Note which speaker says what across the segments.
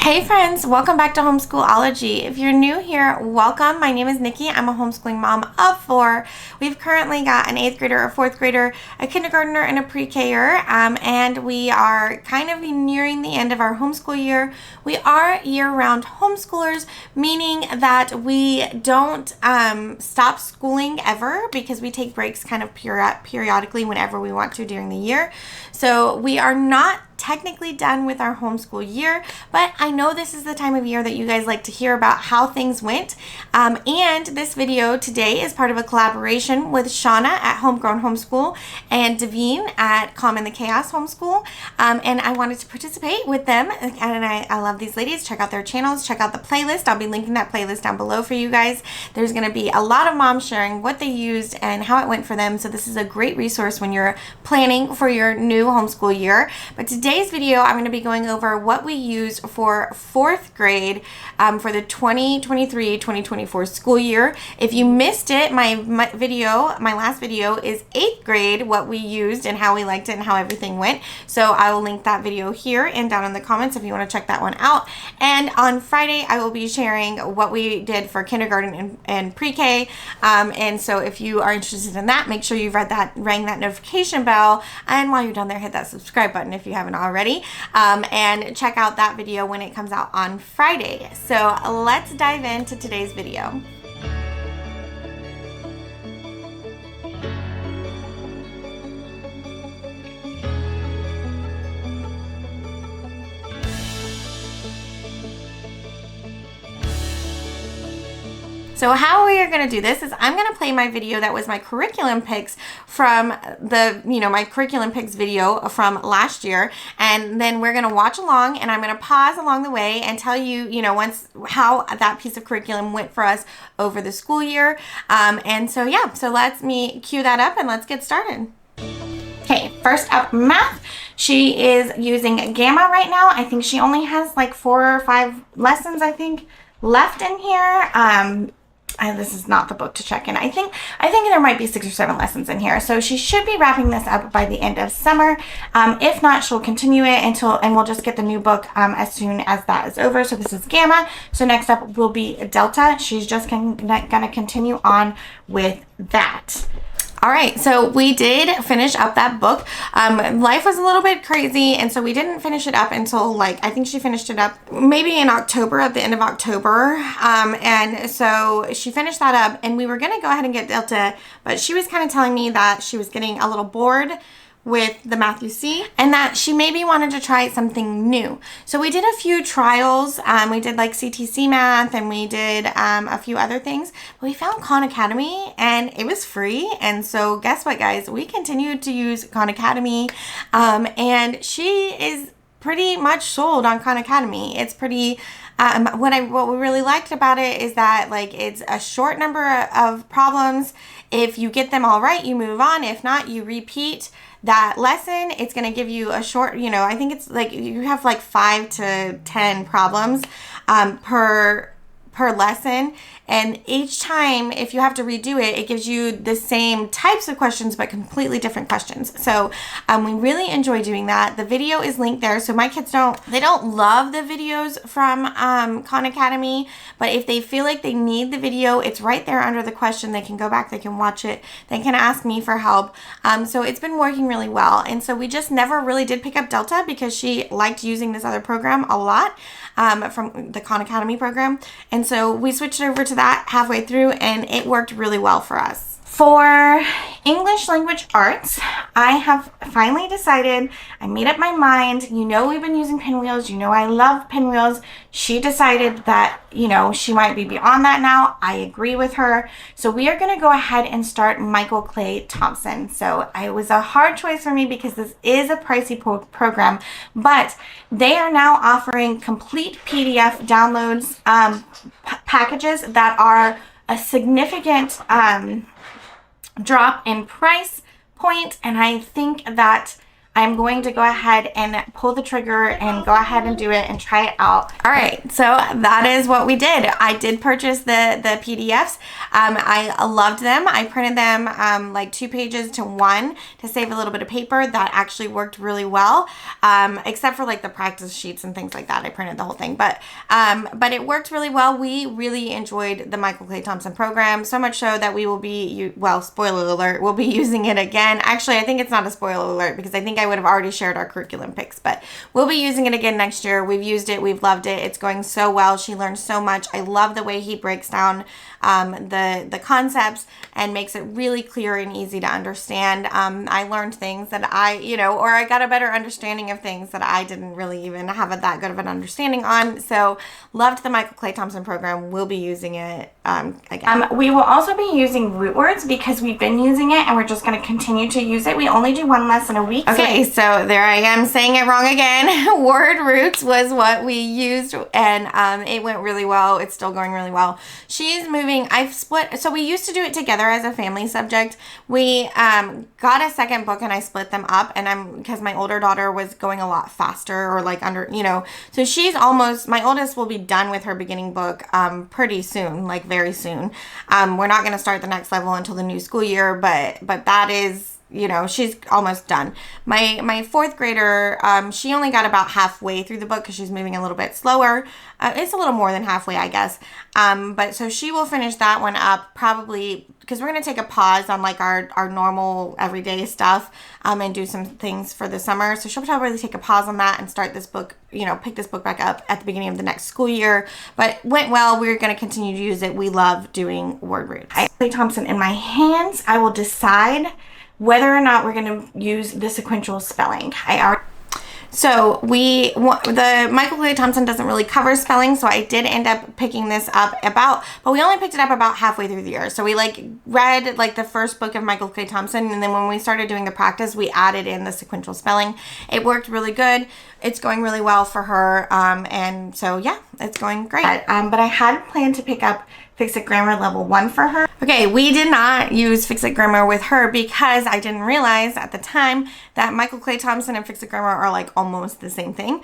Speaker 1: Hey friends, welcome back to Homeschool-ology. If you're new here, welcome. My name is Nikki. I'm a homeschooling mom of 4. We've currently got an 8th grader, a 4th grader, a kindergartner, and a pre-Ker, and we are kind of nearing the end of our homeschool year. We are year-round homeschoolers, meaning that we don't stop schooling ever because we take breaks kind of periodically whenever we want to during the year. So we are not technically done with our homeschool year, but I know this is the time of year that you guys like to hear about how things went. And this video today is part of a collaboration with Shawna at Homegrown Homeschool and Davene at Calm in the Chaos Homeschool. And I wanted to participate with them, and I love these ladies. Check out their channels, check out the playlist. I'll be linking that playlist down below for you guys. There's going to be a lot of moms sharing what they used and how it went for them. So this is a great resource when you're planning for your new homeschool year. But today's video, I'm going to be going over what we used for 4th grade for the 2023-2024 school year. If you missed it, my last video is 8th grade, what we used and how we liked it and how everything went. So I will link that video here and down in the comments if you want to check that one out. And on Friday, I will be sharing what we did for kindergarten and pre-K. And so if you are interested in that, make sure you've rang that notification bell. And while you're down there, hit that subscribe button if you haven't already, and check out that video when it comes out on Friday. So let's dive into today's video. So how we are going to do this is I'm going to play my video that was my curriculum picks from my curriculum picks video from last year, and then we're going to watch along, and I'm going to pause along the way and tell you, once how that piece of curriculum went for us over the school year. So let me cue that up and let's get started. Okay, first up, math. She is using Gamma right now. I think she only has like 4 or 5 lessons, I think, left in here. This is not the book to check in. I think there might be 6 or 7 lessons in here. So she should be wrapping this up by the end of summer. If not, she'll continue it and we'll just get the new book as soon as that is over. So this is Gamma. So next up will be Delta. She's just gonna continue on with that. All right, so we did finish up that book. Life was a little bit crazy, and so we didn't finish it up until I think she finished it up maybe in October, at the end of October. And so she finished that up, and we were gonna go ahead and get Delta, but she was kind of telling me that she was getting a little bored with the math you see, and that she maybe wanted to try something new. So we did a few trials. We did like CTC math, and we did a few other things. But we found Khan Academy, and it was free. And so guess what, guys? We continued to use Khan Academy, and she is pretty much sold on Khan Academy. It's pretty. What we really liked about it is that it's a short number of problems. If you get them all right, you move on. If not, you repeat that lesson. It's going to give you a short, I think it's you have 5 to 10 problems per lesson, and each time if you have to redo it, it gives you the same types of questions but completely different questions. So we really enjoy doing that. The video is linked there, so my kids don't love the videos from Khan Academy, but if they feel like they need the video, it's right there under the question. They can go back, they can watch it, they can ask me for help. So it's been working really well, and so we just never really did pick up Delta because she liked using this other program a lot, from the Khan Academy program, and so we switched over to that halfway through, and it worked really well for us. For English language arts, I have finally decided, I made up my mind. We've been using pinwheels. I love pinwheels. She decided that, she might be beyond that now. I agree with her. So we are going to go ahead and start Michael Clay Thompson. So it was a hard choice for me because this is a pricey program, but they are now offering complete PDF downloads packages that are a significant drop in price point, and I think that I'm going to go ahead and pull the trigger and go ahead and do it and try it out. All right, so that is what we did. I did purchase the PDFs. I loved them. I printed them like 2 pages to 1 to save a little bit of paper. That actually worked really well, except for like the practice sheets and things like that. I printed the whole thing, but it worked really well. We really enjoyed the Michael Clay Thompson program, so much so that we will be, well, spoiler alert, we'll be using it again. Actually, I think it's not a spoiler alert because I think I would have already shared our curriculum picks, but we'll be using it again next year. We've used it. We've loved it. It's going so well. She learned so much. I love the way he breaks down the concepts and makes it really clear and easy to understand. I learned things that or I got a better understanding of things that I didn't really even have that good of an understanding on. So loved the Michael Clay Thompson program. We'll be using it again. We will also be using root words because we've been using it and we're just going to continue to use it. We only do 1 lesson a week. Okay, so there I am saying it wrong again. Word roots was what we used, and it went really well. It's still going really well. She's moving. I've split. So we used to do it together as a family subject. We got a second book and I split them up, and because my older daughter was going a lot faster, or like under, so she's almost, my oldest will be done with her beginning book pretty soon, like very soon. We're not going to start the next level until the new school year, but that is, she's almost done. My 4th grader, she only got about halfway through the book because she's moving a little bit slower. It's a little more than halfway, I guess. But so she will finish that one up probably, because we're going to take a pause on like our normal everyday stuff and do some things for the summer. So she'll probably take a pause on that and start this book, pick this book back up at the beginning of the next school year. But went well. We're going to continue to use it. We love doing word roots. I have Clay Thompson in my hands. I will decide whether or not we're going to use the sequential spelling. So the Michael Clay Thompson doesn't really cover spelling, so I did end up picking this up but we only picked it up about halfway through the year. So we read the first book of Michael Clay Thompson, and then when we started doing the practice, we added in the sequential spelling. It worked really good. It's going really well for her, and so yeah, it's going great. But I had planned to pick up Fix It Grammar Level 1 for her. Okay, we did not use Fix It Grammar with her because I didn't realize at the time that Michael Clay Thompson and Fix It Grammar are like almost the same thing.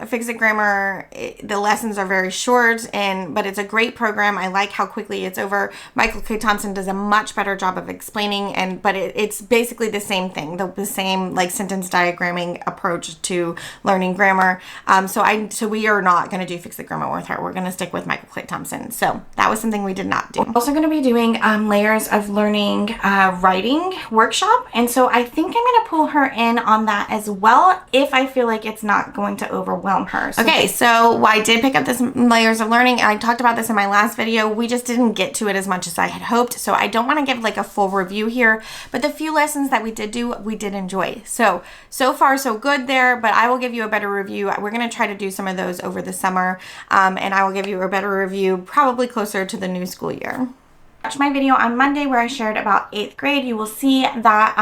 Speaker 1: Fix It Grammar, the lessons are very short, but it's a great program. I like how quickly it's over. Michael Clay Thompson does a much better job of explaining, but it's basically the same thing, the same like sentence diagramming approach to learning grammar. So we are not going to do Fix It Grammar with her. We're going to stick with Michael Clay Thompson. So that was something we did not do. We're also going to be doing layers of learning writing workshop, and so I think I'm going to pull her in on that as well if I feel like it's not going to overwhelm her. Okay, so I did pick up this layers of learning. I talked about this in my last video. We just didn't get to it as much as I had hoped, so I don't want to give like a full review here, but the few lessons that we did do, we did enjoy. So far so good there, but I will give you a better review. We're going to try to do some of those over the summer, and I will give you a better review probably closer to the new school year. Watch my video on Monday where I shared about 8th grade. You will see that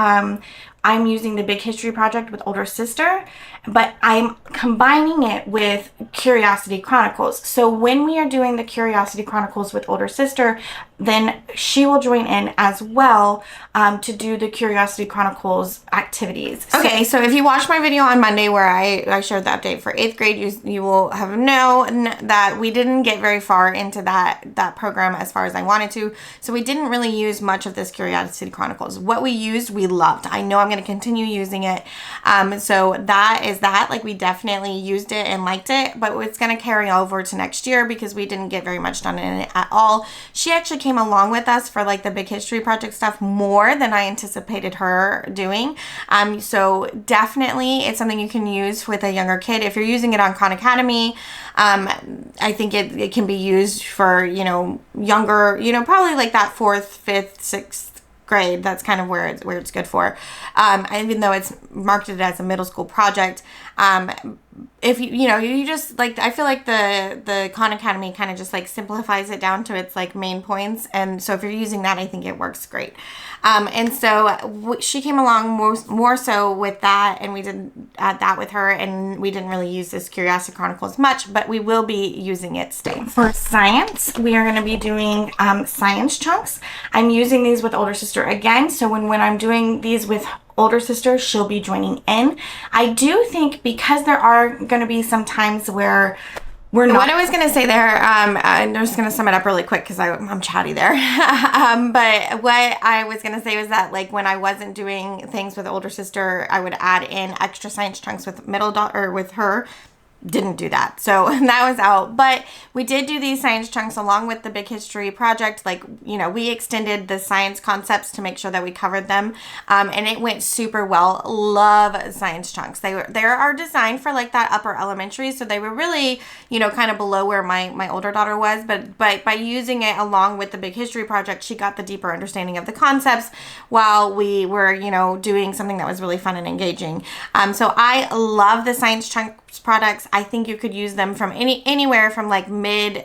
Speaker 1: I'm using the Big History Project with older sister, but I'm combining it with Curiosity Chronicles. So when we are doing the Curiosity Chronicles with older sister, then she will join in as well to do the Curiosity Chronicles activities. Okay, so if you watched my video on Monday where I shared the update for 8th grade, you will have known that we didn't get very far into that program as far as I wanted to. So we didn't really use much of this Curiosity Chronicles. What we used, we loved. I know I'm going to continue using it. So that is that. Like, we definitely used it and liked it, but it's going to carry over to next year because we didn't get very much done in it at all. She actually came along with us for like the Big History Project stuff more than I anticipated her doing. So definitely it's something you can use with a younger kid. If you're using it on Khan Academy, I think it can be used for, younger, probably like that 4th, 5th, 6th grade. That's kind of where it's good for. Even though it's marketed as a middle school project, if you just like, I feel like the Khan Academy kind of just like simplifies it down to its like main points, and so if you're using that, I think it works great. And so she came along more so with that, and we did that with her, and we didn't really use this Curiosity Chronicles much, but we will be using it still. For science, we are going to be doing science chunks. I'm using these with older sister again, so when I'm doing these with older sister, she'll be joining in. I do think because there are going to be some times where we're not. What I was going to say there, I'm just going to sum it up really quick because I'm chatty there. But what I was going to say was that, like, when I wasn't doing things with older sister, I would add in extra science chunks with middle daughter, with her. Didn't do that. So that was out. But we did do these science chunks along with the big history project. Like, you know, we extended the science concepts to make sure that we covered them. And it went super well. Love science chunks. They are designed for like that upper elementary. So they were really, you know, kind of below where my older daughter was. But by using it along with the big history project, she got the deeper understanding of the concepts while we were, you know, doing something that was really fun and engaging. So I love the science chunks products. I think you could use them from anywhere from like mid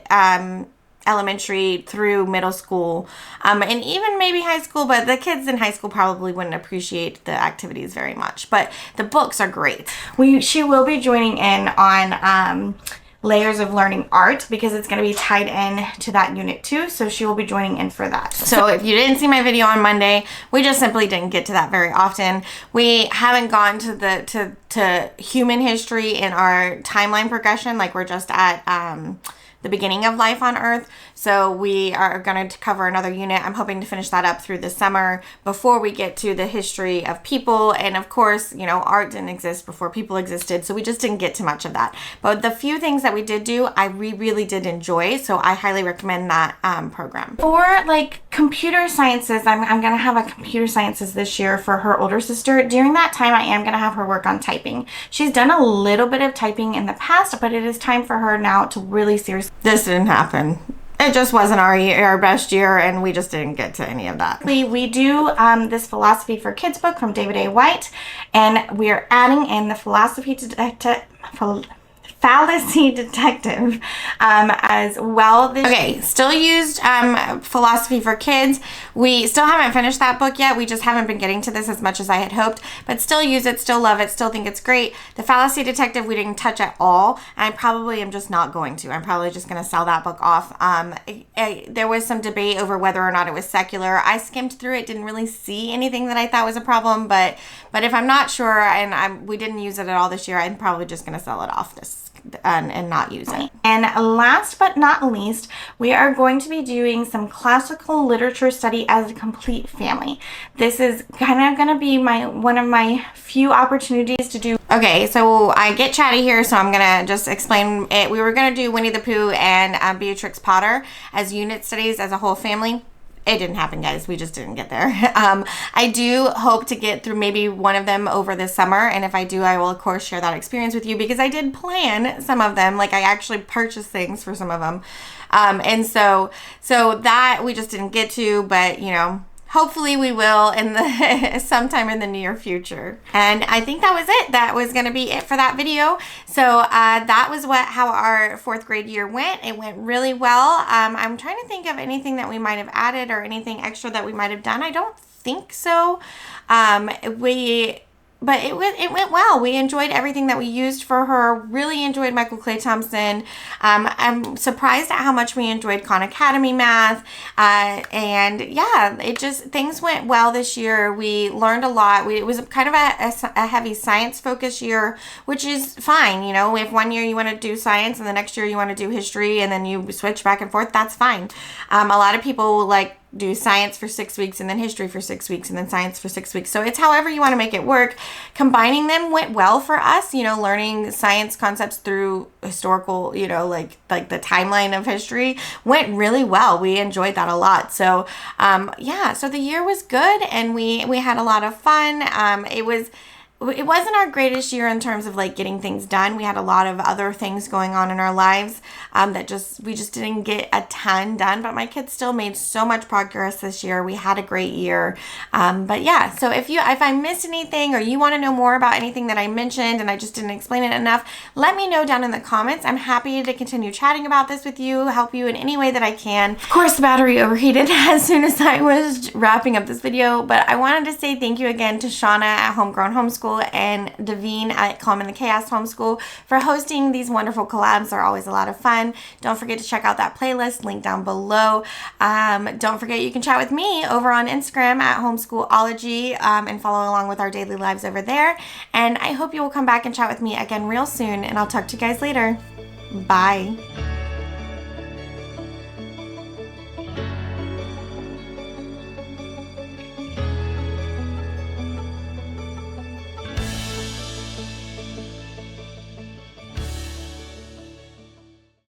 Speaker 1: elementary through middle school, and even maybe high school, but the kids in high school probably wouldn't appreciate the activities very much, but the books are great. She will be joining in on layers of learning art because it's going to be tied in to that unit too, so she will be joining in for that. So if you didn't see my video on Monday, we just simply didn't get to that very often. We haven't gone to human history in our timeline progression, like we're just at the beginning of life on Earth. So we are going to cover another unit. I'm hoping to finish that up through the summer before we get to the history of people. And of course, you know, art didn't exist before people existed, so we just didn't get to much of that. But the few things that we did do, I really did enjoy. So I highly recommend that program. For like computer sciences, I'm going to have a computer sciences this year for her older sister. During that time, I am going to have her work on typing. She's done a little bit of typing in the past, but it is time for her now to really seriously. This didn't happen. It just wasn't our best year, and we just didn't get to any of that. We do this Philosophy for Kids book from David A. White, and we are adding in the Fallacy Detective as well. Okay, still used Philosophy for Kids. We still haven't finished that book yet. We just haven't been getting to this as much as I had hoped, but still use it, still love it, still think it's great. The Fallacy Detective we didn't touch at all, and I probably am just not going to. I'm probably just going to sell that book off. There was some debate over whether or not it was secular. I skimmed through it, didn't really see anything that I thought was a problem, but if I'm not sure and we didn't use it at all this year, I'm probably just going to sell it off and not use it. And last but not least, we are going to be doing some classical literature study as a complete family. This is kind of going to be one of my few opportunities to do. Okay, so I get chatty here, so I'm going to just explain it. We were going to do Winnie the Pooh and Beatrix Potter as unit studies as a whole family. It didn't happen, guys. We just didn't get there. I do hope to get through maybe one of them over this summer. And if I do, I will, of course, share that experience with you because I did plan some of them. Like, I actually purchased things for some of them. And so that we just didn't get to, but, you know, hopefully we will sometime in the near future. And I think that was it. That was going to be it for that video. So that was how our 4th grade year went. It went really well. I'm trying to think of anything that we might have added or anything extra that we might have done. I don't think so. But it went well. We enjoyed everything that we used for her. Really enjoyed Michael Clay Thompson. I'm surprised at how much we enjoyed Khan Academy math. And yeah, things went well this year. We learned a lot. It was kind of a heavy science focused year, which is fine. You know, if one year you want to do science and the next year you want to do history and then you switch back and forth, that's fine. A lot of people like do science for 6 weeks and then history for 6 weeks and then science for 6 weeks. So it's however you want to make it work. Combining them went well for us, you know, learning science concepts through historical, you know, like the timeline of history went really well. We enjoyed that a lot. So yeah, so the year was good and we had a lot of fun. It wasn't our greatest year in terms of like getting things done. We had a lot of other things going on in our lives that we just didn't get a ton done, but my kids still made so much progress this year. We had a great year. But yeah, so if I missed anything or you want to know more about anything that I mentioned and I just didn't explain it enough, let me know down in the comments. I'm happy to continue chatting about this with you, help you in any way that I can. Of course, the battery overheated as soon as I was wrapping up this video, but I wanted to say thank you again to Shawna at Homegrown Homeschool and Davene at Calm in the Chaos Homeschool for hosting these wonderful collabs. They're always a lot of fun. fun. Don't forget to check out that playlist, link down below. Don't forget you can chat with me over on Instagram at Homeschool-ology, and follow along with our daily lives over there. And I hope you will come back and chat with me again real soon, and I'll talk to you guys later. Bye.